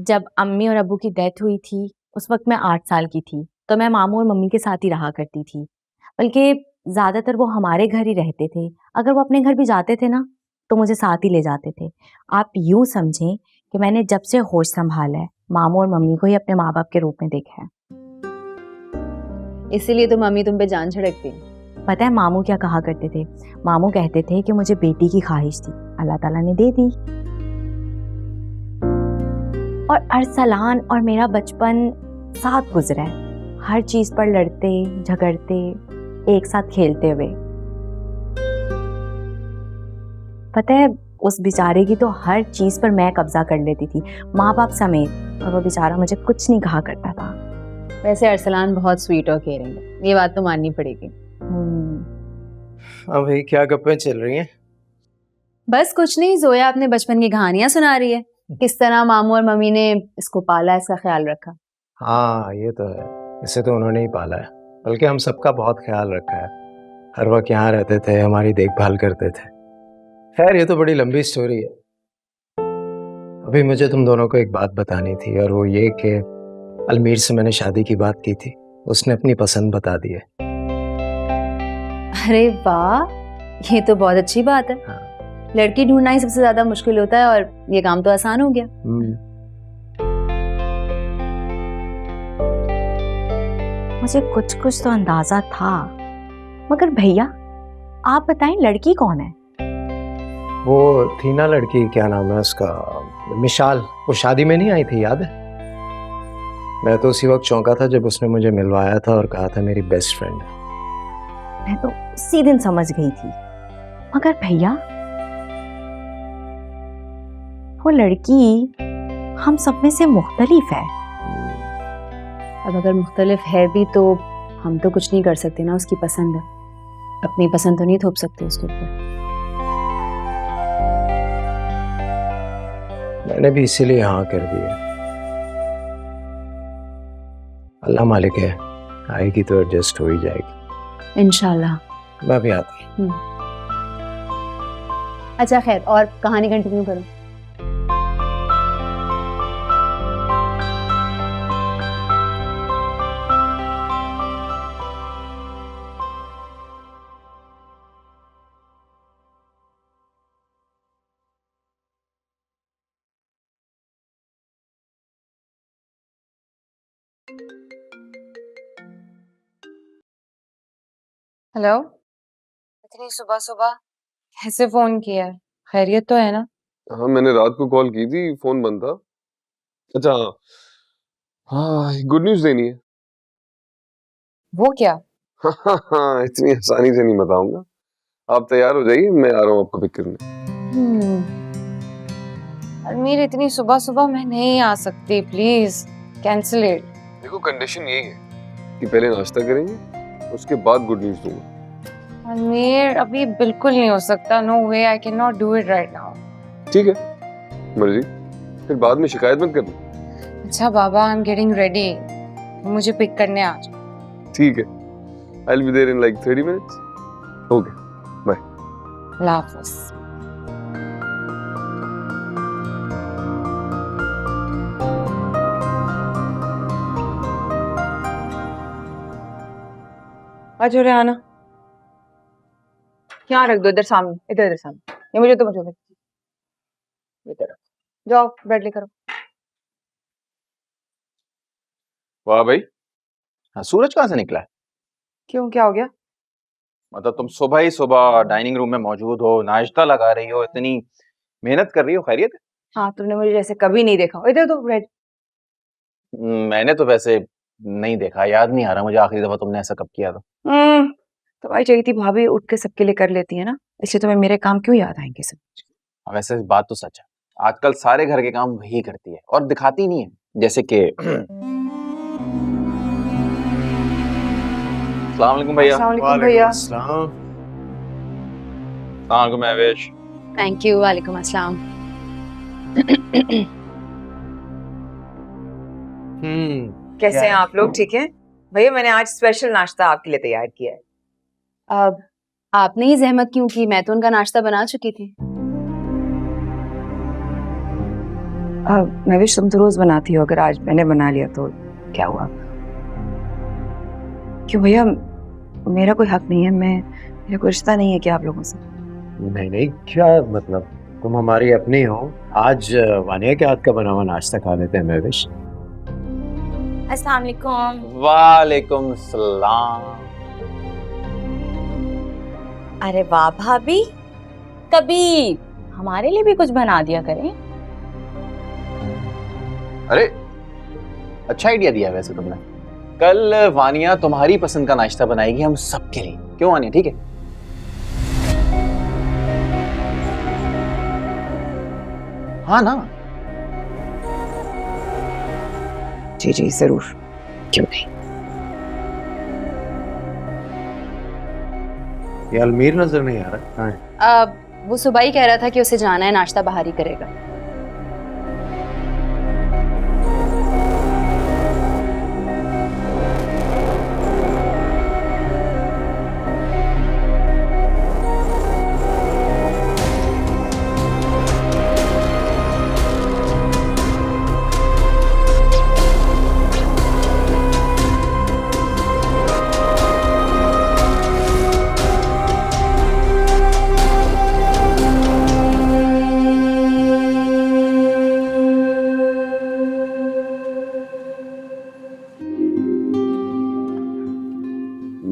जब अम्मी और अब्बू की डेथ हुई थी उस वक्त मैं 8 साल की थी, तो मैं मामू और मम्मी के साथ ही रहा करती थी। बल्कि ज्यादातर वो हमारे घर ही रहते थे। अगर वो अपने घर भी जाते थे ना तो मुझे साथ ही ले जाते थे। आप यूं समझें कि मैंने जब से होश संभाला है मामू और मम्मी को ही अपने माँ बाप के रूप में देखा है। इसीलिए तो मम्मी तुम पे जान छिड़कती। पता है मामू क्या कहा करते थे? मामू कहते थे कि मुझे बेटी की ख्वाहिश थी, अल्लाह ताला ने दे दी। और अरसलान और मेरा बचपन साथ गुजरा है, हर चीज पर लड़ते झगड़ते एक साथ खेलते हुए। पता है उस बेचारे की तो हर चीज पर मैं कब्जा कर लेती थी, माँ बाप समेत, और वो बेचारा मुझे कुछ नहीं कहा करता था। वैसे अरसलान बहुत स्वीट और केयरिंग है, ये बात तो माननी पड़ेगी। हाँ भाई, क्या गप्पें चल रही हैं? बस कुछ नहीं, जोया अपने बचपन की कहानियां सुना रही है, किस तरह मामू और मम्मी ने इसको पाला, इसका ख्याल रखा। हाँ ये तो है, इसे तो उन्होंने ही पाला है, बल्कि हम सबका बहुत ख्याल रखा है। हर वक्त यहाँ रहते थे, हमारी देखभाल करते थे। खैर ये तो बड़ी लंबी स्टोरी है। अभी मुझे तुम दोनों को एक बात बतानी थी, और वो ये कि अलमीर से मैंने शादी की बात की थी, उसने अपनी पसंद बता दी है। अरे वाह, ये तो बहुत अच्छी बात है। हाँ। लड़की ढूंढना ही सबसे ज्यादा मुश्किल होता है और ये काम तो आसान हो गया। मुझे कुछ कुछ तो अंदाजा था, मगर भैया आप बताएं लड़की कौन है? वो थी ना लड़की, क्या नाम है उसका, मिशाल, वो शादी में नहीं आई थी, याद है? मैं तो उसी वक्त चौंका था जब उसने मुझे मिलवाया था और कहा था मेरी बेस्ट फ्रेंड है। मैं तो उसी दिन समझ गई थी। मगर भैया वो लड़की हम सब में से मुख्तलिफ है। अब अगर मुख्तलिफ है भी तो हम तो कुछ नहीं कर सकते ना, उसकी पसंद है, अपनी पसंद तो नहीं थोप सकते उसके ऊपर। मैंने भी इसीलिए हाँ कर दी है। अल्लाह मालिक है, आएगी तो एडजस्ट हो ही जाएगी इंशाल्लाह। मैं भी आता हूँ। अच्छा खैर, और कहानी कंटिन्यू करो। हेलो, इतनी सुबह सुबह कैसे फोन किया है? खैरियत तो है ना? हाँ मैंने रात को कॉल की थी, फोन बंद था। अच्छा हाँ, गुड न्यूज देनी है। वो क्या? हाँ, इतनी आसानी से नहीं बताऊंगा। आप तैयार हो जाइए, मैं आ रहा हूँ आपको पिक करने। अलमीर इतनी सुबह सुबह मैं नहीं आ सकती, प्लीज कैंसिल इट। देखो कंडीशन यही है कि पहले नाश्ता करेंगे, उसके बाद गुड न्यूज दूंगा। अलमीर अभी बिल्कुल नहीं हो सकता, no way, I can not do it right now. ठीक है मर्जी, फिर बाद में शिकायत मत करना। अच्छा बाबा, आई एम गेटिंग रेडी, मुझे पिक करने आ जाओ। ठीक है, I will be there in like 30 minutes. Okay bye. अल्लाह हाफिज। अच्छा रेहाना, यहाँ रख दो, इधर सामने, इधर इधर सामने। ये मुझे इधर जाओ, बैठ लेकर आओ। वाह भाई, हाँ, सूरज कहाँ से निकला है? क्यों, क्या हो गया? मतलब तुम सुबह ही सुबह डाइनिंग रूम में मौजूद हो, नाश्ता लगा रही हो, इतनी मेहनत कर रही हो, खैरियत है? हाँ, तुमने मुझे जैसे कभी नहीं देखा। इधर तो बैठ। मैंने तो वैसे नहीं देखा, याद नहीं आ रहा मुझे आखिरी दफा तुमने ऐसा कब किया था। तुम्हारी चाहिए थी भाभी उठ के सबके लिए कर लेती है ना, इसलिए तुम्हें मेरे काम क्यों याद आएंगे सब? वैसे बात तो सच है, आजकल सारे घर के काम वही करती है और दिखाती नहीं है, जैसे कि अस्सलाम वालेकुम भैया। अस्सलाम वालेकुम भैया। अस्सलाम। अस्सलाम वालेकुम महवेश। Thank you. वालेकुम अस्सलाम। कैसे हैं आप लोग? ठीक है भैया, मैंने आज स्पेशल नाश्ता आपके लिए तैयार किया है। अब आपने ही जहमत क्यों की, मैं तो उनका नाश्ता बना चुकी थी। मैं विश तुम तो रोज बनाती हो, अगर आज मैंने बना लिया तो क्या हुआ? क्यों भैया, मेरा कोई हक नहीं है, मेरा कोई रिश्ता नहीं है क्या आप लोगों से? नहीं नहीं, क्या मतलब, तुम हमारी अपनी हो। आज वानिया के हाथ का बना हुआ नाश्ता खा लेते हैं महविश। अस्सलाम वालेकुम। वालेकुम सलाम। अरे वाह भाभी, कभी हमारे लिए भी कुछ बना दिया करें। अरे अच्छा आइडिया दिया वैसे तुमने। कल वानिया तुम्हारी पसंद का नाश्ता बनाएगी हम सबके लिए। क्यों वानिया, ठीक है? हाँ ना? जी जी जरूर, क्यों नहीं। ये अलमीर नजर नहीं आ रहा, कहाँ है? वो सुबह ही कह रहा था कि उसे जाना है, नाश्ता बाहर ही करेगा।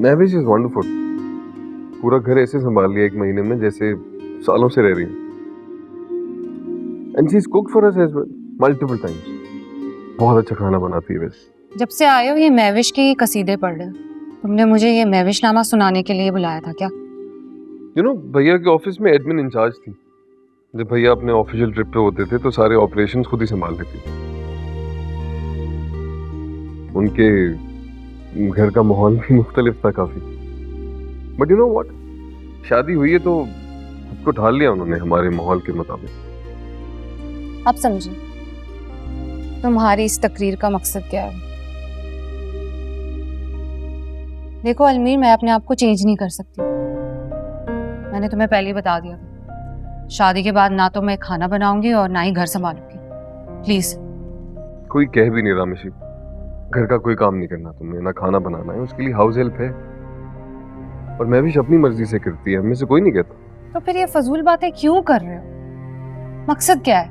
Mahvish is wonderful. पूरा घर ऐसे संभाल लिया 1 महीने में जैसे सालों से रह रही है। And she is cooked for us as well multiple times. बहुत अच्छा खाना बनाती है वैसे। जब से आए हो ये महविश के कसीदे पढ़ रहे हो। तुमने मुझे ये महविश नामा सुनाने के लिए बुलाया था क्या? यू नो, भैया के ऑफिस में एडमिन इंचार्ज थी। जब भैया अपने ऑफिशियल ट्रिप पे होते थे तो सारे ऑपरेशंस खुद ही संभाल लेती थी। उनके घर का माहौल भी मुख्तलिफ था काफी। बट यू नो व्हाट, शादी हुई है तो खुद को ढाल लिया उन्होंने हमारे माहौल के मुताबिक। अब समझी तुम्हारी इस तकरीर का मकसद क्या है। देखो अलमीर, मैं अपने आप को चेंज नहीं कर सकती। मैंने तुम्हें पहले ही बता दिया था, शादी के बाद ना तो मैं खाना बनाऊंगी और ना ही घर संभालूंगी। प्लीज। कोई कह भी नहीं रहा मिशी, घर का कोई काम नहीं करना तुमने, ना खाना बनाना है, उसके लिए हाउस हेल्प है। और मैं भी अपनी मर्जी से करती है, हमें से कोई नहीं कहता। तो फिर ये फजूल बातें क्यों कर रहे हो? मकसद क्या है?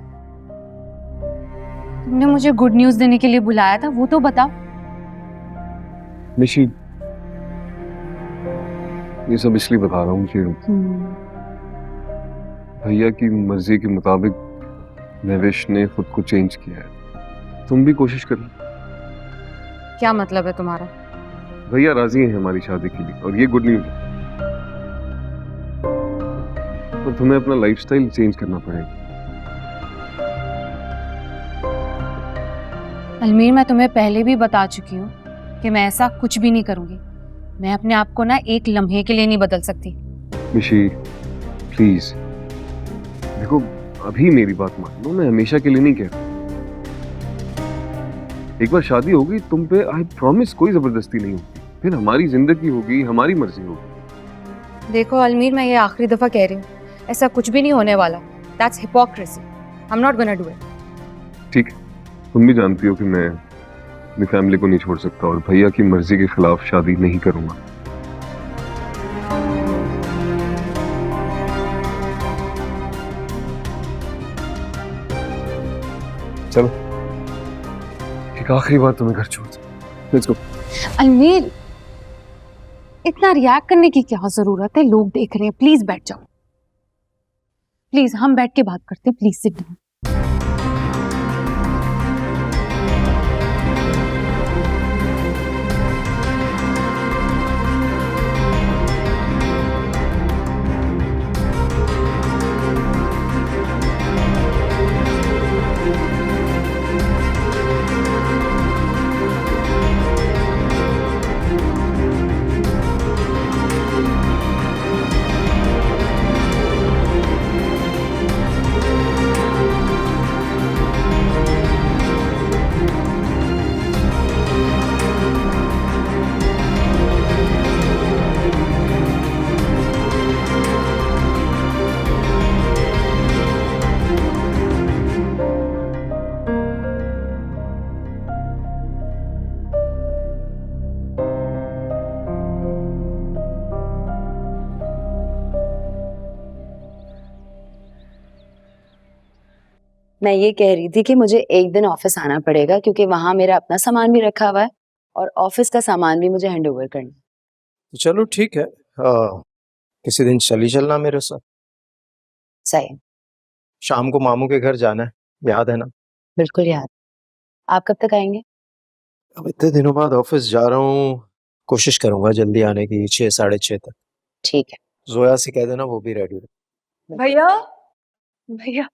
तुमने मुझे गुड न्यूज देने के लिए बुलाया था, वो तो बताओ। निशी, ये सब इसलिए बता रहा हूँ कि भैया की मर्जी के मुताबिक महविश ने खुद को चेंज किया है। तुम भी कोशिश कर लो। क्या मतलब है तुम्हारा? भैया राजी हैं हमारी शादी के लिए, और ये गुड न्यूज है। तो तुम्हें अपना लाइफस्टाइल चेंज करना पड़ेगा। अलमीर, मैं तुम्हें पहले भी बता चुकी हूँ कि मैं ऐसा कुछ भी नहीं करूंगी। मैं अपने आप को ना एक लम्हे के लिए नहीं बदल सकती। मिशी प्लीज, देखो अभी मेरी बात मान लो, मैं हमेशा के लिए नहीं कह रहा। एक बार शादी होगी तुम पे, आई प्रॉमिस कोई जबरदस्ती नहीं होगी। फिर हमारी जिंदगी होगी, हमारी मर्जी होगी। देखो अलमीर, मैं ये आखिरी दफा कह रही हूँ, ऐसा कुछ भी नहीं होने वाला। That's hypocrisy. I am not gonna do it. ठीक है, तुम भी जानती हो कि मैं अपनी फैमिली को नहीं छोड़ सकता और भैया की मर्जी के खिलाफ शादी नहीं करूंगा। चलो, एक आखिरी बार तुम्हें घर छोड़ दो। Let's go. अलमीर, इतना रिएक्ट करने की क्या जरूरत है? लोग देख रहे हैं। प्लीज बैठ जाओ। प्लीज, हम बैठ के बात करते हैं। Please sit down. मैं ये कह रही थी कि मुझे एक दिन ऑफिस आना पड़ेगा क्योंकि वहां मेरा अपना सामान भी रखा हुआ है और ऑफिस का सामान भी मुझे हैंड ओवर करना है। तो चलो ठीक है, किसी दिन चली चलना मेरे साथ। सही, शाम को मामू के घर जाना है, याद है ना? बिल्कुल याद। आप कब तक आएंगे? अब इतने दिनों बाद ऑफिस जा रहा हूँ, कोशिश करूंगा जल्दी आने की, 6 साढ़े 6 तक। ठीक है। जोया से कह देना वो भी रेडी रहे। भैया, भैया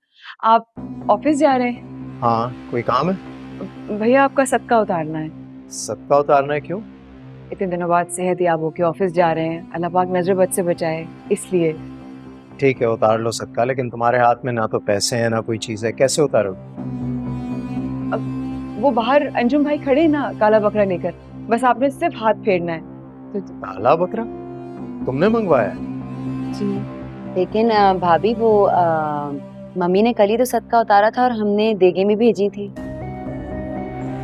आप ऑफिस जा रहे हैं? हाँ, कोई काम है? भैया आपका सदका उतारना है। सदका उतारना है, क्यों? इतने दिनों बाद सेहत याब होके ऑफिस जा रहे हैं, अल्लाह पाक नजर बद से बचाए, इसलिए। ठीक है, उतार लो सदका, लेकिन तुम्हारे हाथ में ना तो पैसे हैं ना कोई चीज है, कैसे उतारो? वो बाहर अंजुम भाई खड़े हैं ना काला बकरा लेकर, बस आपने सिर्फ हाथ फेरना है। काला बकरा तुमने मंगवाया है? जी। लेकिन भाभी वो मम्मी ने कल ही तो सदका उतारा था और हमने देगे भी भेजी थी।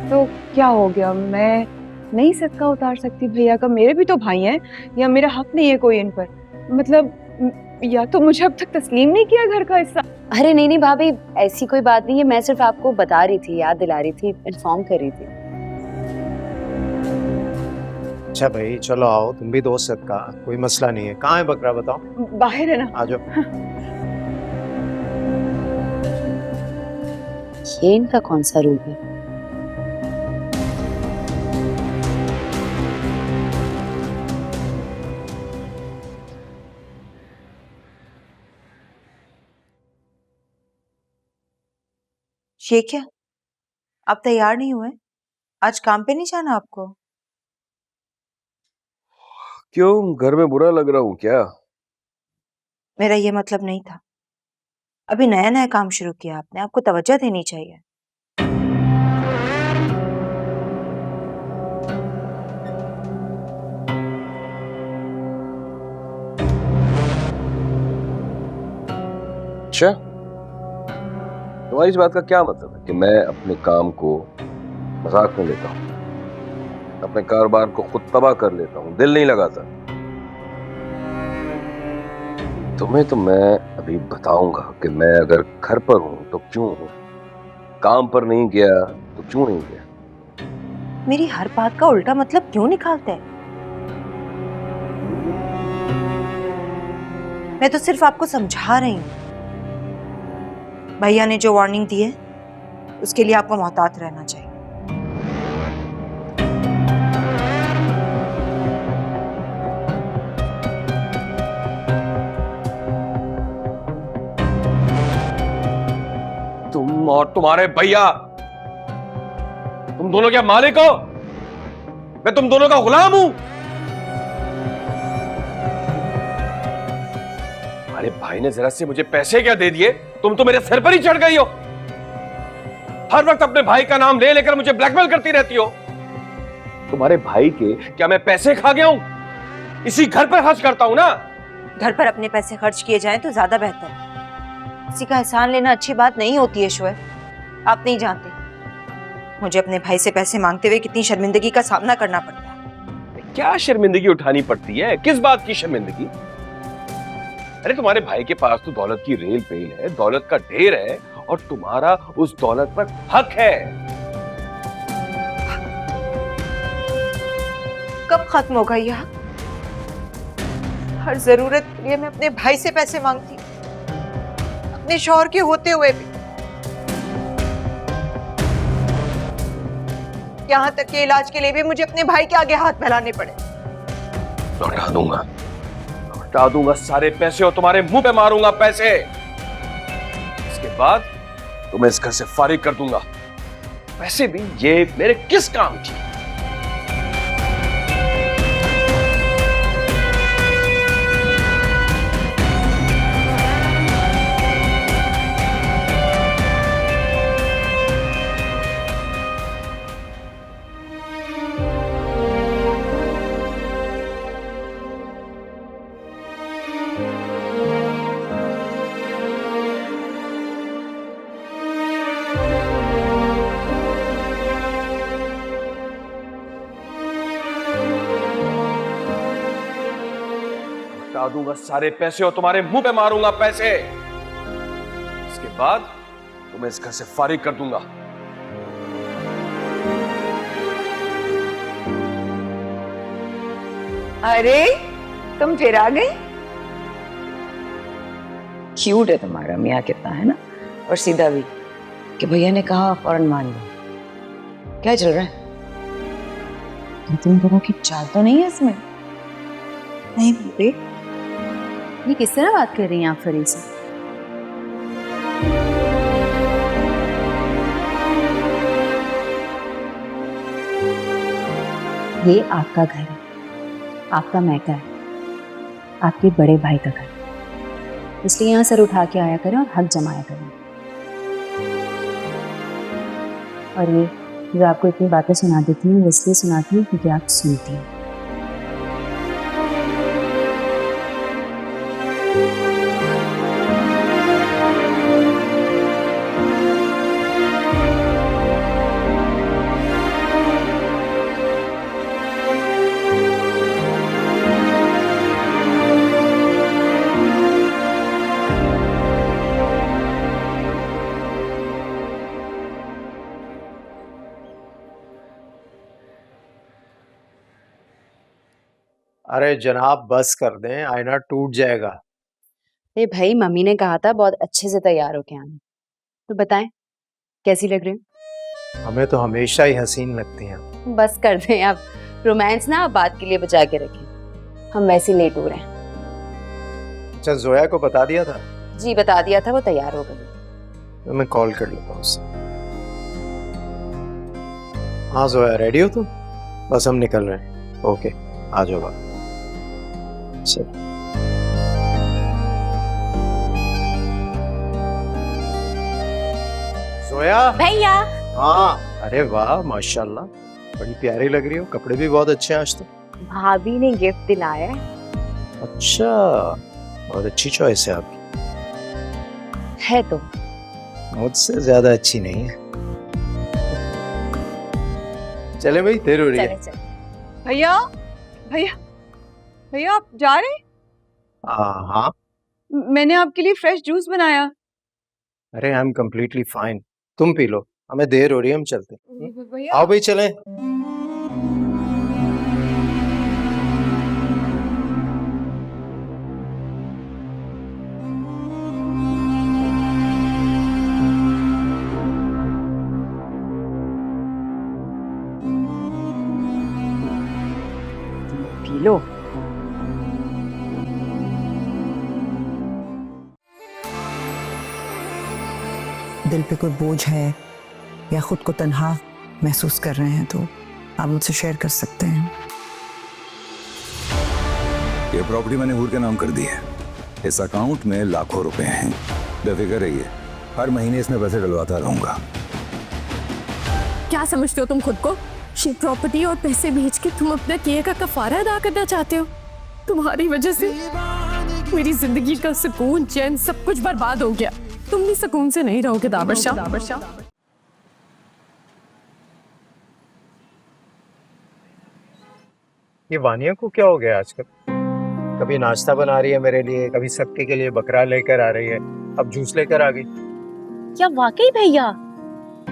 तो क्या हो गया, मैं नहीं सदका उतार सकती भैया का? मेरे भी तो भाई हैं, या मेरा हक नहीं है कोई इन पर? मतलब या तो मुझे अब तक तस्लीम नहीं किया घर का हिस्सा। अरे नहीं नहीं भाभी, ऐसी कोई बात नहीं है, मैं सिर्फ आपको बता रही थी, याद दिला रही थी, इन्फॉर्म कर रही थी। अच्छा भाई चलो आओ, तुम भी दो सदका, कोई मसला नहीं है। कहाँ है बकरा बताओ? बाहर है ना। आ जाओ। ये इनका कौन सा रूप है? ये क्या, आप तैयार नहीं हुए? आज काम पे नहीं जाना आपको? क्यों, घर में बुरा लग रहा हूँ क्या? मेरा ये मतलब नहीं था। अभी नया नया काम शुरू किया आपने, आपको तवज्जो देनी चाहिए। अच्छा, तुम्हारी इस बात का क्या मतलब है कि मैं अपने काम को मजाक में लेता हूँ, अपने कारोबार को खुद तबाह कर लेता हूँ, दिल नहीं लगाता? तुम्हें तो मैं अभी बताऊंगा कि मैं अगर घर पर हूं तो क्यों हूं, काम पर नहीं गया तो क्यों नहीं गया। मेरी हर बात का उल्टा मतलब क्यों निकालते हैं? मैं तो सिर्फ आपको समझा रही हूँ। भैया ने जो वार्निंग दी है उसके लिए आपको मोहतात रहना चाहिए। तुम और तुम्हारे भैया, तुम दोनों क्या मालिक हो? मैं तुम दोनों का गुलाम हूं? अरे भाई ने जरा से मुझे पैसे क्या दे दिए, तुम तो मेरे सिर पर ही चढ़ गई हो। हर वक्त अपने भाई का नाम ले लेकर मुझे ब्लैकमेल करती रहती हो। तुम्हारे भाई के क्या मैं पैसे खा गया हूं? इसी घर पर खर्च करता हूं ना। घर पर अपने पैसे खर्च किए जाएं तो ज्यादा बेहतर है। किसी का एहसान लेना अच्छी बात नहीं होती है शोएब, आप नहीं जानते मुझे अपने भाई से पैसे मांगते हुए कितनी शर्मिंदगी का सामना करना पड़ता है। क्या शर्मिंदगी उठानी पड़ती है? किस बात की शर्मिंदगी? अरे तुम्हारे भाई के पास तो दौलत की रेल पेल है, दौलत का ढेर है, और तुम्हारा उस दौलत पर हक है। कब खत्म होगा यह हक? हर जरूरत के लिए मैं अपने भाई से पैसे मांगती हूँ, अपने शौहर के होते हुए भी। यहाँ तक कि इलाज के लिए भी मुझे अपने भाई के आगे हाथ फैलाने पड़े। लौटा दूंगा सारे पैसे और तुम्हारे मुंह पे मारूंगा पैसे। इसके बाद तुम्हें इस घर से फारिग कर दूंगा। पैसे भी ये मेरे किस काम की? लौटा दूंगा सारे पैसे और तुम्हारे मुंह पे मारूंगा पैसे। इसके बाद तो मैं इस घर से फारिग कर दूंगा। अरे तुम फिर आ गई। क्यूट है तुम्हारा मियाँ कितना, है ना, और सीधा भी कि भैया ने कहा फौरन मान लो। क्या चल रहा है? तुम दोनों की चाल तो नहीं है इसमें? नहीं बेटे। ये किस तरह बात कर रही हैं आप फरीद से? ये आपका घर है, आपका मैका है, आपके बड़े भाई का घर, इसलिए यहाँ सर उठा के आया करें और हक जमाया करें। और ये जो आपको इतनी बातें सुना देती हूँ, इसलिए सुनाती हूँ क्योंकि आप सुनती हैं। अरे जनाब बस कर दें, आईना टूट जाएगा। अरे भाई, मम्मी ने कहा था बहुत अच्छे से तैयार होके आना। तो बताएं कैसी लग रही हूँ? हमें तो हमेशा ही हसीन लगती हैं। बस कर दें आप, रोमांस ना आप बात के लिए बचा के रखें। हम वैसे लेट हो रहे हैं। अच्छा, जोया को बता दिया था? जी बता दिया था, वो तैयार हो गई। तो मैं कॉल कर लेता हूँ उससे। हाँ जोया, रेडी हो तुम? बस हम निकल रहे हैं। ओके, आ जाओ बाबा। चलो। जोया भैया। हाँ, अरे वाह माशाल्लाह, बड़ी प्यारी लग रही हो, कपड़े भी बहुत अच्छे हैं आज तो। भाभी ने गिफ्ट दिलाया है। अच्छा, बहुत अच्छी चॉइस है आपकी। है तो मुझसे ज्यादा अच्छी नहीं है। चले भाई, देर हो रही है। चले चले। भैया भैया भैया, आप जा रहे हैं? हाँ। मैंने आपके लिए फ्रेश जूस बनाया। अरे आई एम कम्प्लीटली फाइन, तुम पी लो, हमें देर हो रही है, हम चलते हैं। भैया आओ भाई चलें। P low. दिल पे कोई बोझ है या खुद को तन्हा महसूस कर रहे हैं तो आप मुझसे शेयर कर सकते हैं। ये प्रॉपर्टी मैंने हूर के नाम कर दी है। इस अकाउंट में लाखों रुपए हैं। बेफिक्र रहिए, हर महीने इसमें पैसे डलवाता रहूंगा। क्या समझते हो तुम खुद को? ये प्रॉपर्टी और पैसे बेच के तुम अपना किए का कफारा अदा करना चाहते हो? तुम्हारी वजह से मेरी जिंदगी का सुकून, चैन, सब कुछ बर्बाद हो गया। तुम भी सुकून से नहीं रहोगे दाबर शाह। ये वानिया को क्या हो गया आजकल? कभी नाश्ता बना रही है मेरे लिए, कभी सबके के लिए बकरा लेकर आ रही है, अब जूस लेकर आ गई। क्या वाकई भैया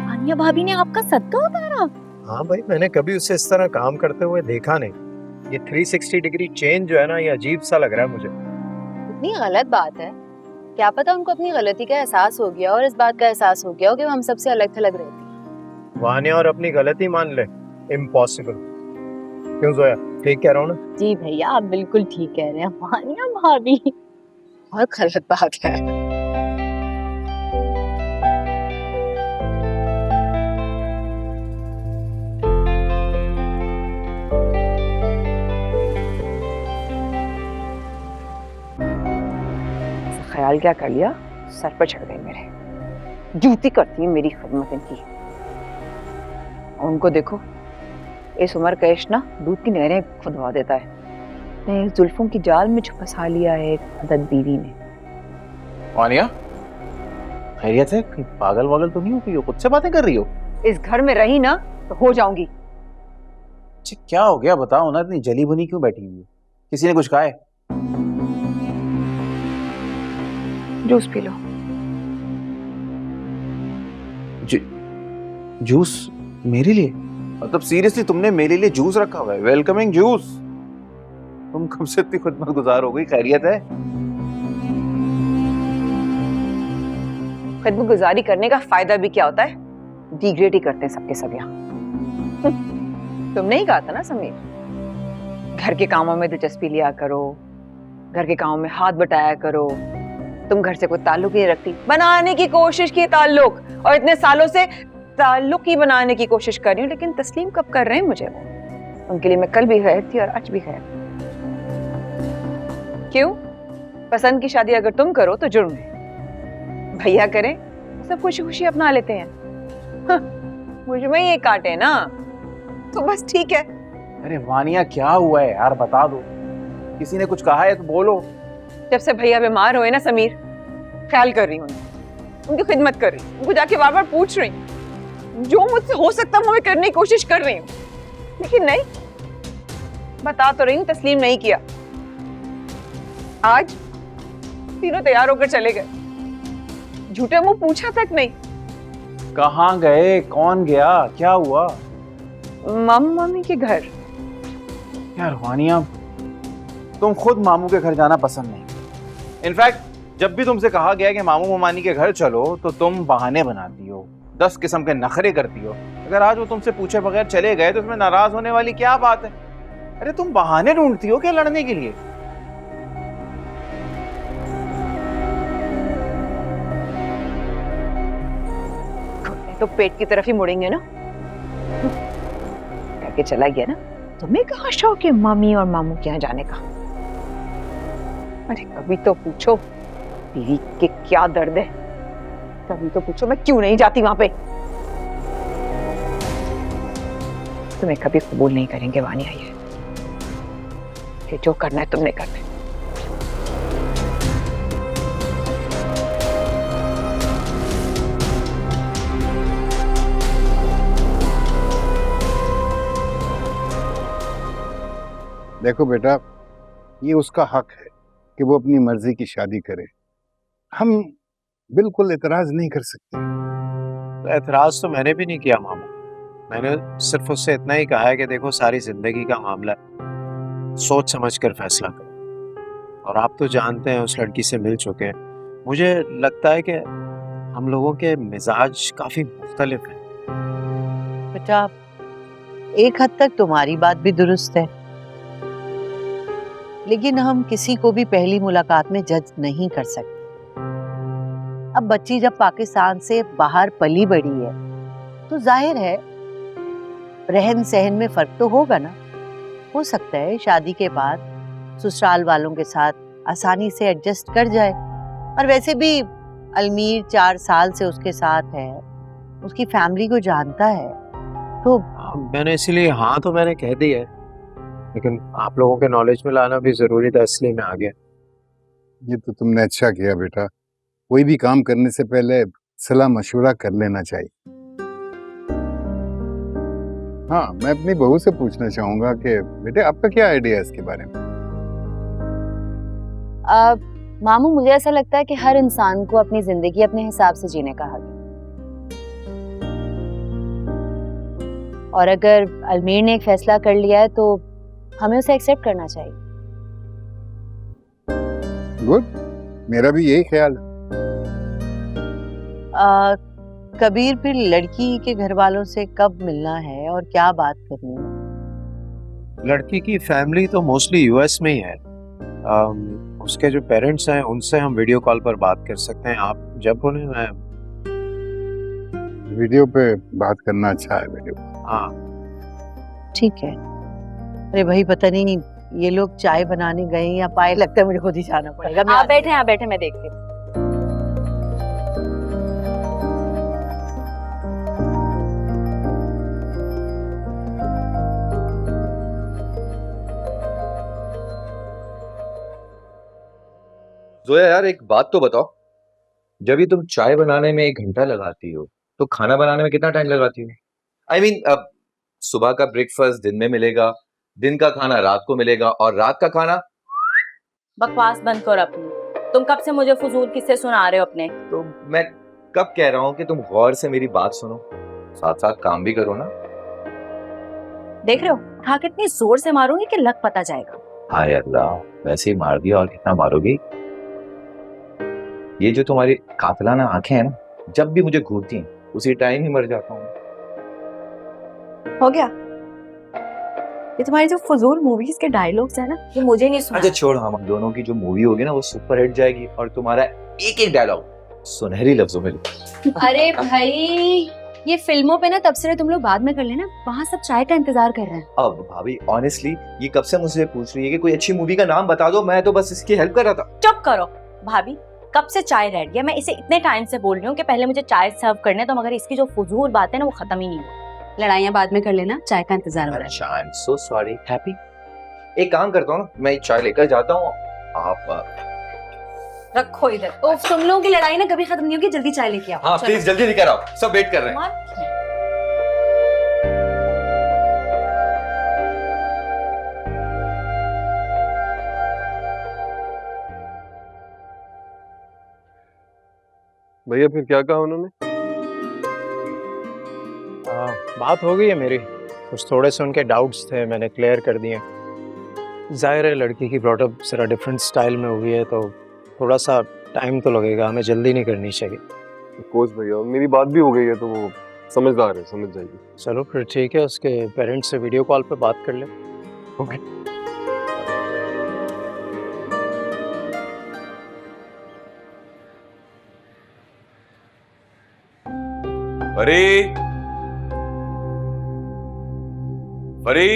आनिया भाभी ने आपका सदका उतारा? हाँ भाई, मैंने कभी उसे इस तरह काम करते हुए देखा नहीं। ये 360 डिग्री चेंज जो है ना, ये अजीब सा लग रहा है मुझे। इतनी गलत बात है, क्या पता उनको अपनी गलती का एहसास हो गया और इस बात का एहसास हो गया हो कि वो हम सबसे अलग थलग रहती है। वानिया और अपनी गलती मान ले, इम्पॉसिबल। क्यों जोया, ठीक कह रहा हूँ ना? जी भैया, आप बिल्कुल ठीक कह रहे हैं। आनिया भाभी बहुत गलत बात है। ख्याल क्या कर लिया, सर पर चढ़ गए मेरे। जूती करती है मेरी खिदमत इनकी। और उनको देखो, इस उम्र का इश्क ना दूध की नहरें खुदवा देता है। ने जुल्फों की जाल में छुपा सा लिया है एक अदद बीवी ने। वानिया, खैरियत है? पागल वागल तो नहीं हो कि खुद से बातें कर रही हो? इस घर में रही ना तो हो जाऊंगी। अच्छा क्या हो गया बताओ ना, इतनी जली भुनी क्यों बैठी हुई है? किसी ने कुछ कहा है? Juice P low. जूस मेरे लिए? मतलब सीरियसली तुमने मेरे लिए जूस रखा हुआ है? Welcoming juice? तुम कब से इतनी खुदमत गुजार हो गई? खैरियत है? खिदमत गुजारी करने का फायदा भी क्या होता है? डिग्रेड ही करते हैं सबके सब यहाँ। तुमने ही कहा था ना समीर, घर के कामों में दिलचस्पी लिया करो, घर के कामों में हाथ बटाया करो। तुम घर से कोई ताल्लुक ही नहीं रखती, बनाने की कोशिश की ताल्लुक, और इतने सालों से ताल्लुक ही बनाने की कोशिश कर रही हूँ, लेकिन तस्लीम कब कर रहे हैं मुझे वो? उनके लिए मैं कल भी खैर थी और आज भी खैर। क्यों? पसंद की शादी अगर तुम करो तो जुर्म है, भैया करें सब खुशी खुशी अपना लेते हैं। हाँ, मुझ में ये काटे ना तो बस ठीक है। अरे वानिया क्या हुआ है यार, बता दो। किसी ने कुछ कहा है तो बोलो। जब से भैया बीमार हुए ना समीर, ख्याल कर रही हूँ उनकी खिदमत कर रही हूँ, उनको जाके बार बार पूछ रही हूँ, जो मुझसे हो सकता मैं करने की कोशिश कर रही हूँ, लेकिन नहीं, बता तो रही हूँ तस्लीम नहीं किया। आज तीनों तैयार होकर चले गए, झूठे मुंह पूछा तक नहीं। कहाँ गए? कौन गया? क्या हुआ? मम्मी के घर। यार वानिया, तुम खुद मामू के घर जाना पसंद नहीं। इनफैक्ट जब भी तुमसे कहा गया कि मामू मामानी के घर चलो तो तुम बहाने बनाती हो, 10 किस्म के नखरे करती हो। अगर आज वो तुमसे पूछे बगैर चले गए तो उसमें नाराज होने वाली क्या बात है? अरे तुम बहाने ढूंढती हो क्या लड़ने के लिए? तो पेट की तरफ ही मुड़ेंगे ना। करके चला गया ना, तुम्हें कहाँ शौक है मम्मी और मामू के यहाँ जाने का? अरे कभी तो पूछो बीवी के क्या दर्द है, कभी तो पूछो मैं क्यों नहीं जाती वहां पे। तुम्हें कभी कबूल नहीं करेंगे वानिया ये, कि जो करना है तुमने करना है। देखो बेटा, ये उसका हक है कि वो अपनी मर्जी की शादी करे, हम बिल्कुल एतराज नहीं कर सकते। तो एतराज तो मैंने भी नहीं किया मामू, मैंने सिर्फ उससे इतना ही कहा है कि देखो सारी जिंदगी का मामला है, सोच समझ कर फैसला करो। और आप तो जानते हैं, उस लड़की से मिल चुके हैं, मुझे लगता है कि हम लोगों के मिजाज काफी मुख्तलिफ हैं। बेटा, एक हद तक तुम्हारी बात भी दुरुस्त है, लेकिन हम किसी को भी पहली मुलाकात में जज नहीं कर सकते। अब बच्ची जब पाकिस्तान से बाहर पली बड़ी है तो जाहिर है रहन सहन में फर्क तो होगा ना। हो सकता है शादी के बाद ससुराल वालों के साथ आसानी से एडजस्ट कर जाए, और वैसे भी अलमीर 4 साल से उसके साथ है, उसकी फैमिली को जानता है। तो मैंने इसीलिए हाँ तो मैंने कह दिया है, लेकिन आप लोगों के नॉलेज में लाना भी जरूरी था, इसलिए मैं आ गया। ये तो तुमने अच्छा किया बेटा, कोई भी काम करने से पहले सलाह मशवरा कर लेना चाहिए। हाँ, मैं अपनी बहू से पूछना चाहूंगा कि बेटे आपका क्या आइडिया है इसके बारे में? मामू, मुझे ऐसा लगता है कि हर इंसान को अपनी जिंदगी अपने हिसाब से जीने का हक है, और अगर अलमीर ने एक फैसला कर लिया है तो हमें उसे एक्सेप्ट करना चाहिए। गुड, मेरा भी यही ख्याल है। कबीर, फिर लड़की के घर वालों से कब मिलना है और क्या बात करनी है? लड़की की फैमिली तो मोस्टली यूएस में ही है। उसके जो पेरेंट्स हैं उनसे हम वीडियो कॉल पर बात कर सकते हैं, आप जब बोले। मैं वीडियो पे बात करना अच्छा है वीडियो। हाँ ठीक है। अरे भाई, पता नहीं ये लोग चाय बनाने गए या पाए, लगता है मुझे खुद ही जाना पड़ेगा। आप बैठे, मैं देखती हूँ। जोया यार, एक बात तो बताओ, जब ये तुम चाय बनाने में 1 घंटा लगाती हो तो खाना बनाने में कितना टाइम लगाती हो? आई मीन, अब सुबह का ब्रेकफास्ट दिन में मिलेगा, दिन का खाना रात को मिलेगा, और रात का खाना। बकवास बंद करो अपनी, तुम कब से मुझे फजूल किस्से सुना रहे हो अपने? तो मैं कब कह रहा हूँ कि तुम गौर से मेरी बात सुनो। साथ साथ काम भी करो ना। देख रहे हो हाँ कितनी जोर से मारूंगी कि लग पता जाएगा। हाय अल्लाह, वैसे ही मार दिया और कितना मारोगी। ये जो तुम्हारी कातिलाना आंखें हैं ना, जब भी मुझे घूरती हैं उसी टाइम ही मर जाता हूँ। हो गया। ये तुम्हारी जो फजूल मूवीज के डायलॉग्स है ना, ये मुझे नहीं सुना। अच्छा छोड़, हम दोनों की जो मूवी होगी ना वो सुपर हिट जाएगी और तुम्हारा एक एक डायलॉग सुनहरी लफ्जों में लिखो। अरे भाई ये फिल्मों पे ना तबसरे तुम लोग बाद में कर लेना, वहाँ सब चाय का इंतजार कर रहे हैं। अब भाभी ऑनेस्टली ये कब से मुझसे पूछ रही है कि कोई अच्छी मूवी का नाम बता दो, मैं तो बस इसकी हेल्प कर रहा था। चुप करो भाभी, कब से चाय रेडी है? मैं इसे इतने टाइम से बोल रही हूँ कि पहले मुझे चाय सर्व करने तो, मगर इसकी जो फजूल बात है ना वो खत्म ही नहीं हुई। लड़ाइयाँ बाद में कर लेना, चाय का इंतजार हो रहा है। अच्छा I am so sorry. Happy एक काम करता हूँ ना, मैं चाय लेकर जाता हूँ, आप रखो इधर। तुम लोगों की लड़ाई ना कभी खत्म नहीं होगी, जल्दी चाय लेके आओ। हाँ प्लीज जल्दी लेकर आओ, सब वेट कर रहे हैं। भैया फिर क्या कहा उन्होंने? बात हो गई है मेरी, कुछ थोड़े से उनके डाउट्स थे, मैंने क्लियर कर दिए। जाहिर है लड़की की ब्रॉटअप जरा डिफरेंट स्टाइल में हुई है तो थोड़ा सा टाइम तो लगेगा, हमें जल्दी नहीं करनी चाहिए। ऑफ कोर्स भैया, मेरी बात भी हो गई है तो वो समझदार है, समझ जाएगी। चलो फिर ठीक है, उसके पेरेंट्स से वीडियो कॉल पे बात कर ले। ओके। फरी फरी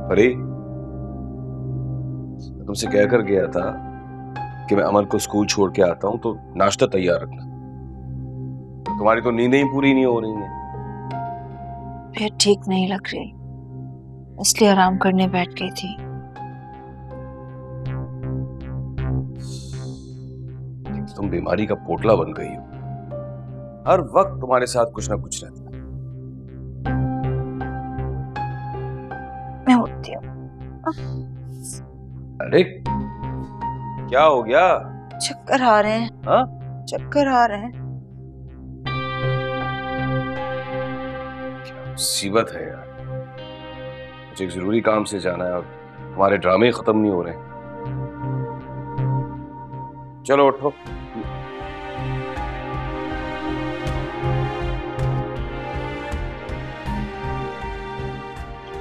फरी, तुमसे कह कर गया था कि मैं अमन को स्कूल छोड़ के आता हूँ तो नाश्ता तैयार रखना। तुम्हारी तो नींदें ही पूरी नहीं हो रही हैं। फिर ठीक नहीं लग रही, इसलिए आराम करने बैठ गई थी। तुम बीमारी का पोटला बन गई हो, हर वक्त तुम्हारे साथ कुछ ना कुछ रहता है। मैं उठती हूँ। अरे क्या हो गया? चक्कर आ रहे हैं। हाँ? चक्कर आ रहे हैं। क्या मुसीबत है यार, मुझे एक जरूरी काम से जाना है और तुम्हारे ड्रामे खत्म नहीं हो रहे। चलो उठो।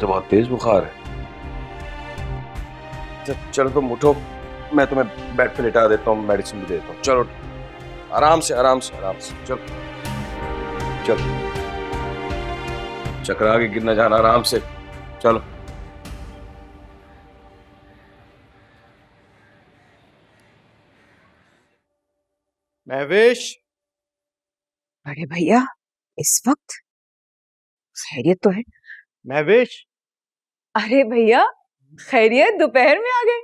तो बहुत तेज बुखार है। चलो तुम उठो, मैं तुम्हें बेड पे लिटा देता हूँ, मेडिसिन भी देता हूँ। चलो आराम से आराम से आराम से, चलो चलो, चकरा के गिरना जाना, आराम से चलो। महवेश, अरे भैया इस वक्त खैरियत तो है? महवेश, अरे भैया खैरियत, दोपहर में आ गए?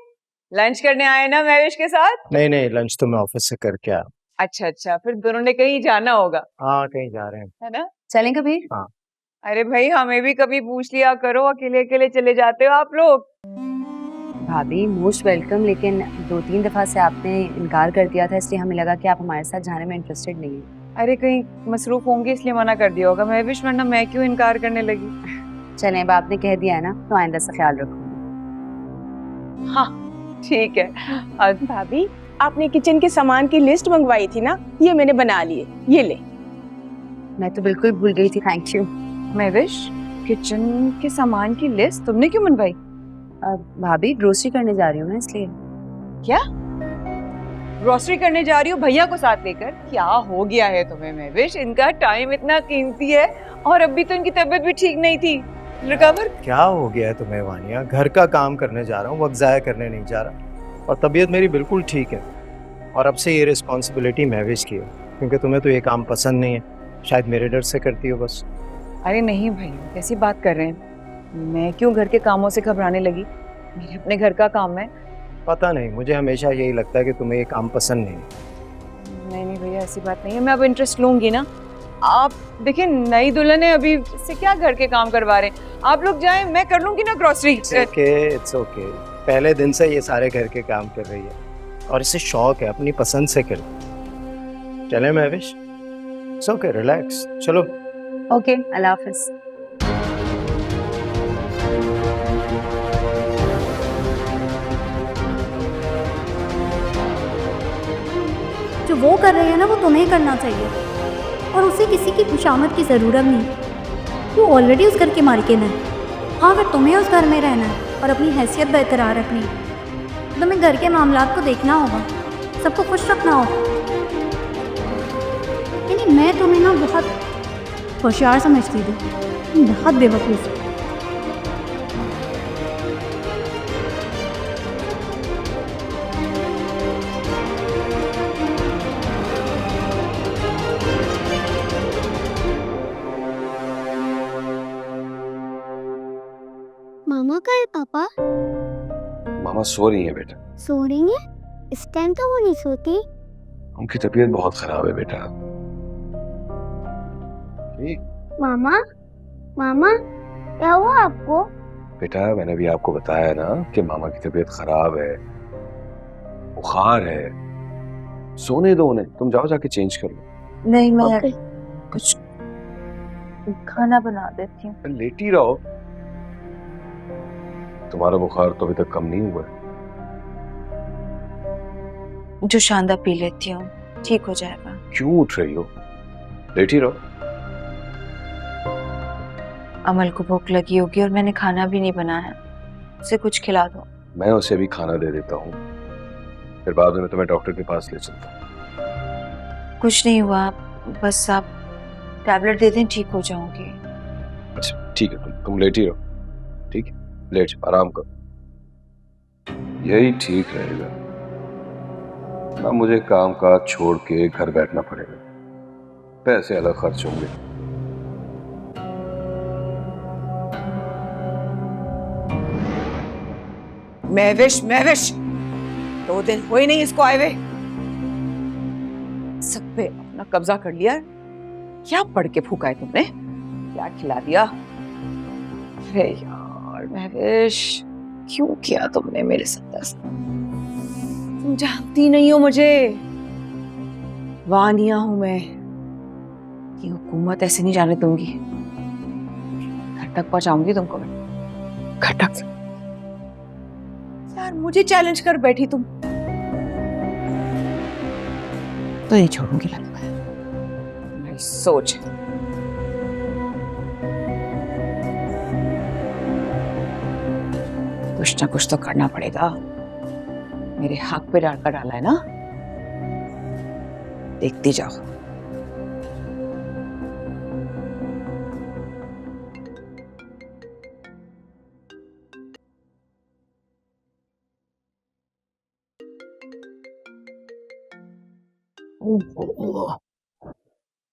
लंच करने आए ना महवेश के साथ? नहीं नहीं, लंच तो मैं ऑफिस से करके आया। अच्छा अच्छा, फिर दोनों ने कहीं जाना होगा। हाँ कहीं जा रहे हैं। है ना? चलें कभी? हाँ। अरे भाई हमें भी कभी पूछ लिया करो, अकेले अकेले चले जाते हो आप लोग। भाभी मोस्ट वेलकम, लेकिन 2-3 दफा से आपने इनकार कर दिया था, इसलिए हमें लगा कि आप हमारे साथ जाने में इंटरेस्टेड नहीं है। अरे कहीं मसरूफ होंगे इसलिए मना कर दिया होगा महवेश, वरना मैं क्यों इनकार करने लगी। चलें, अब आपने कह दिया है ना तो आइंदा से ख्याल रखूंगी। हाँ ठीक है। भाभी आपने किचन के सामान की लिस्ट मंगवाई थी ना, ये मैंने बना ली है, ये ले। मैं तो बिल्कुल भूल गई थी, थैंक यू। महवेश किचन के सामान की लिस्ट तुमने क्यों बनवाई? भाभी ग्रोसरी करने जा रही हूँ ना, इसलिए। क्या ग्रोसरी करने जा रही हो भैया को साथ लेकर? क्या हो गया है तुम्हें महवेश, इनका टाइम इतना कीमती है और अभी तो इनकी तबीयत भी ठीक नहीं थी। रिकवर क्या हो गया है तुम्हें वानिया? घर का काम करने जा रहा हूँ, वक्त जाया करने नहीं जा रहा, और तबीयत मेरी बिल्कुल ठीक है। और अब से ये रिस्पॉन्सिबिलिटी महवेश की है, क्योंकि तुम्हें तो ये काम पसंद नहीं है, शायद मेरे डर से करती हो बस। अरे नहीं भैया, कैसी बात कर रहे हैं? मैं क्यों घर के कामों से घबराने लगी? मेरे अपने घर का काम है। पता नहीं, मुझे हमेशा यही लगता है कि तुम्हें ये काम पसंद नहीं है। नहीं भैया ऐसी बात नहीं है, मैं अब इंटरेस्ट लूंगी ना। आप देखिए नई दुल्हन है, अभी इससे क्या घर के काम करवा रहे हैं? आप लोग जाएं, मैं कर लूंगी ना ग्रोसरी। It's okay. पहले दिन से ये सारे घर के काम कर रही है और इसे शौक है, अपनी पसंद से करती है। चले महविश? इट्स ओके, रिलैक्स, चलो। ओके, अल्लाह हाफिज। जो वो कर रहे हैं ना वो तुम्हें करना चाहिए, और उसे किसी की खुशामद की ज़रूरत नहीं। वो ऑलरेडी उस घर के मालिकिन है। हाँ, फिर तुम्हें उस घर में रहना है और अपनी हैसियत बरकरार रखनी है। तुम्हें घर के मामलात को देखना होगा, सबको खुश रखना होगा। यानी मैं तुम्हें ना बहुत होशियार समझती थी, तुम बहुत बेवकूफ़ हो। मामा का है पापा? मामा सो रही है बेटा। सो रही है? इस टाइम तो वो नहीं सोती। उनकी तबीयत बहुत खराब है बेटा। मामा, मामा क्या हुआ आपको? बेटा मैंने भी आपको बताया ना कि मामा की तबीयत खराब है, बुखार है। सोने दो उन्हें, तुम जाओ जाके चेंज कर लो। नहीं, मैं कुछ खाना बना देती हूँ। लेटी रहो, तुम्हारा बुखार तो अभी तक कम नहीं हुआ है। जो शानदा पी लेती हूँ, ठीक हो जाएगा। क्यों उठ रही हो? लेटी रहो। अमल को भूख लगी होगी और मैंने खाना भी नहीं बनाया, उसे कुछ खिला दो। मैं उसे भी खाना दे देता हूँ, फिर बाद में तुम्हें डॉक्टर के पास ले चलता हूँ। कुछ नहीं हुआ, बस आप टैबलेट दे दें, ठीक हो जाऊंगी। अच्छा ठीक है, तुम लेटी रहो। ठीक है, लेट जाओ, आराम करो, यही ठीक रहेगा ना। मुझे काम काज छोड़ के घर बैठना पड़ेगा, पैसे अलग खर्च होंगे। महविश, महविश, 2 दिन हो ही नहीं इसको आए हुए, सब पे अपना कब्जा कर लिया। क्या पढ़ के फूका है तुमने? क्या खिला दिया? अरे यार महविश, क्यों किया तुमने मेरे साथ ऐसा? तुम जानती नहीं हो मुझे, वानिया हूं मैं। ये हुकूमत ऐसे नहीं जाने दूंगी, घर तक पहुंचाऊंगी तुमको मैं, घर तक। यार मुझे चैलेंज कर बैठी तुम, तो नहीं छोड़ूंगी लगता है। मेरी सोच है। कुछ ना कुछ तो करना पड़ेगा। मेरे हक पे डालकर डाला है ना, देखती जाओ।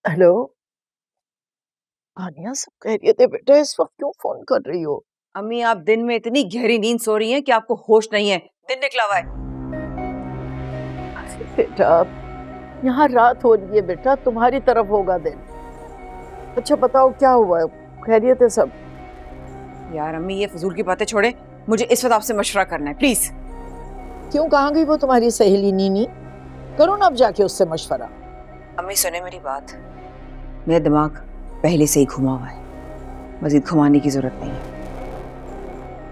हेलो आनिया, सब खैरियत है बेटा? इस वक्त क्यों फोन कर रही हो? अम्मी, आप दिन में इतनी गहरी नींद सो रही हैं कि आपको होश नहीं है। दिन निकला हुआ है। बेटा यहाँ रात हो रही है बेटा, तुम्हारी तरफ होगा दिन। अच्छा बताओ क्या हुआ है, खैरियत है सब? यार अम्मी, ये फजूल की बातें छोड़े, मुझे इस वक्त आपसे मशवरा करना है, प्लीज। क्यों, कहाँ गई वो तुम्हारी सहेली नीनी? करो ना अब जाके उससे मशवरा। अम्मी सुने मेरी बात, मेरा दिमाग पहले से ही घुमा हुआ है, मजीद घुमाने की जरूरत नहीं है।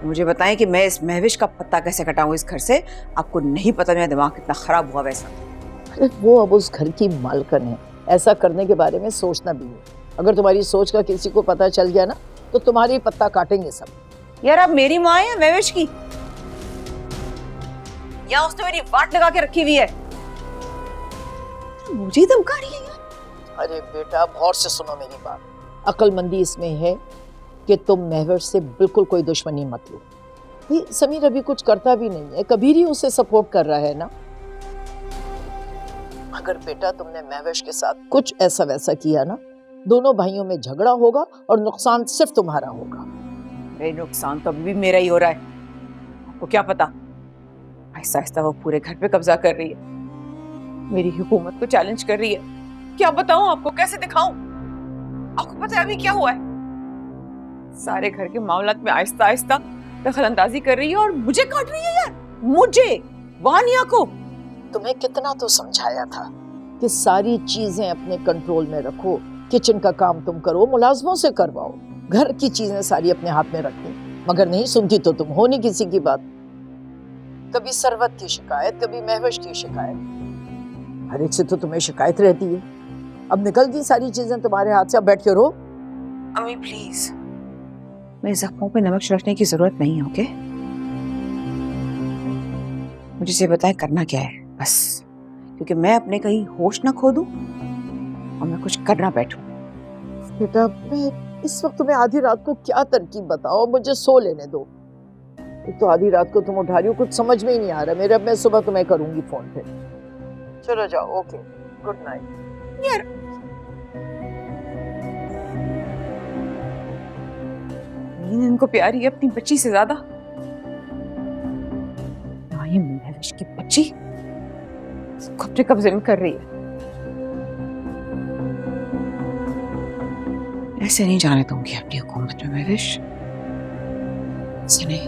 मुझे बताएं कि मैं इस महविश का पत्ता कैसे कटाऊं इस घर से। आपको नहीं पता मेरा दिमाग कितना खराब हुआ वैसा। अरे वो अब उस घर की मालकिन है, ऐसा करने के बारे में सोचना भी है। अगर तुम्हारी सोच का किसी को पता चल गया ना तो तुम्हारी पत्ता काटेंगे सब। यार आप मेरी माँ है महविश की, या उसने मेरी वाट लगा के रखी हुई है? मुझे धमका रही है यार। अरे बेटा गौर से सुनो मेरी बात, अक्लमंदी इसमें है कि तुम महविश से बिल्कुल कोई दुश्मनी मत लो। ये समीर अभी कुछ करता भी नहीं है, कबीर ही उसे सपोर्ट कर रहा है ना। अगर बेटा तुमने महविश के साथ कुछ ऐसा वैसा किया ना, दोनों भाइयों में झगड़ा होगा और नुकसान सिर्फ तुम्हारा होगा। अरे नुकसान तो अभी भी मेरा ही हो रहा है, आपको क्या पता। आहिस्ता आहिस्ता वो पूरे घर पे कब्जा कर रही है, मेरी हुकूमत को चैलेंज कर रही है। क्या बताऊं आपको, कैसे दिखाऊं? आपको पता है अभी क्या हुआ है? सारे घर के मामलात में आहिस्ता आहिस्ता दखलंदाजी कर रही है और मुझे काट रही है यार, मुझे, वानिया को। तुम्हें कितना तो समझाया था कि सारी चीजें अपने कंट्रोल में रखो, किचन का काम तुम करो, मुलाजमों से करवाओ, घर की चीजें सारी अपने हाथ में रखनी, मगर नहीं सुनती तो तुम हो नहीं किसी की बात। कभी सरवत की शिकायत, कभी महवश की शिकायत, हर एक से तो तुम्हें शिकायत रहती है। अब निकल गई सारी चीजें तुम्हारे हाथ से, अब बैठ के रो। अम्मी प्लीज, मेरे जख्मों पे नमक छिड़कने की जरूरत नहीं है, ओके? मुझे ये बताए करना क्या है बस, क्योंकि मैं अपने कहीं होश ना खो दूं और मैं कुछ करना बैठूं। बेटा मैं इस वक्त तुम्हें आधी रात को क्या तरकीब बताओ, मुझे सो लेने दो। एक तो आधी रात को तुम उठा रही हो, कुछ समझ में ही नहीं आ रहा मेरे। अब मैं सुबह तुम्हें करूंगी फोन पे। चलो जाओ, ओके, गुड नाइट। यार नींद इनको प्यारी है अपनी बच्ची से ज्यादा। हाँ, ये महविश की बच्ची इसको अपने कब्जे में कर रही है। ऐसे नहीं जाने दूंगी अपनी हुकूमत में महविश, ऐसे नहीं।